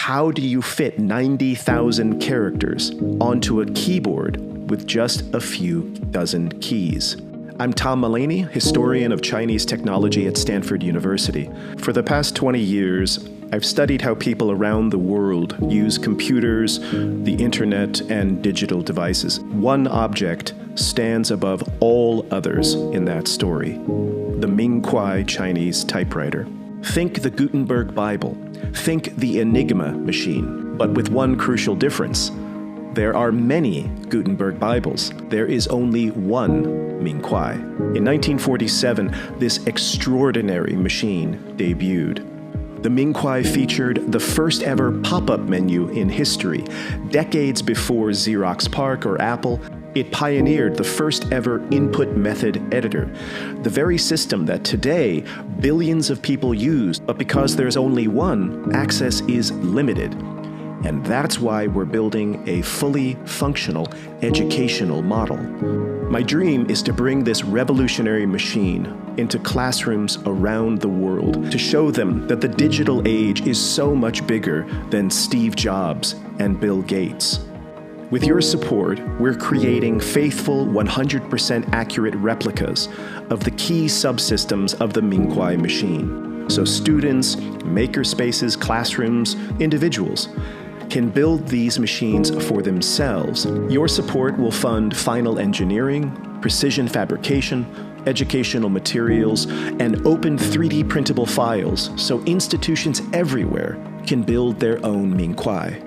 How do you fit 90,000 characters onto a keyboard with just a few dozen keys? I'm Tom Mulaney, historian of Chinese technology at Stanford University. For the past 20 years, I've studied how people around the world use computers, the internet, and digital devices. One object stands above all others in that story: the MingKwai Chinese typewriter. Think the Gutenberg Bible. Think the Enigma machine, but with one crucial difference. There are many Gutenberg Bibles. There is only one MingKwai. In 1947, this extraordinary machine debuted. The MingKwai featured the first ever pop-up menu in history. Decades before Xerox PARC or Apple, it pioneered the first ever input method editor, the very system that today billions of people use, but because there's only one, access is limited. And that's why we're building a fully functional educational model. My dream is to bring this revolutionary machine into classrooms around the world, to show them that the digital age is so much bigger than Steve Jobs and Bill Gates. With your support, we're creating faithful, 100% accurate replicas of the key subsystems of the MingKwai machine. So students, makerspaces, classrooms, individuals can build these machines for themselves. Your support will fund final engineering, precision fabrication, educational materials, and open 3D printable files so institutions everywhere can build their own MingKwai.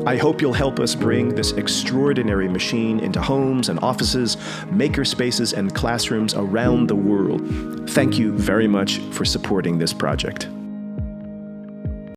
I hope you'll help us bring this extraordinary machine into homes and offices, makerspaces, and classrooms around the world. Thank you very much for supporting this project.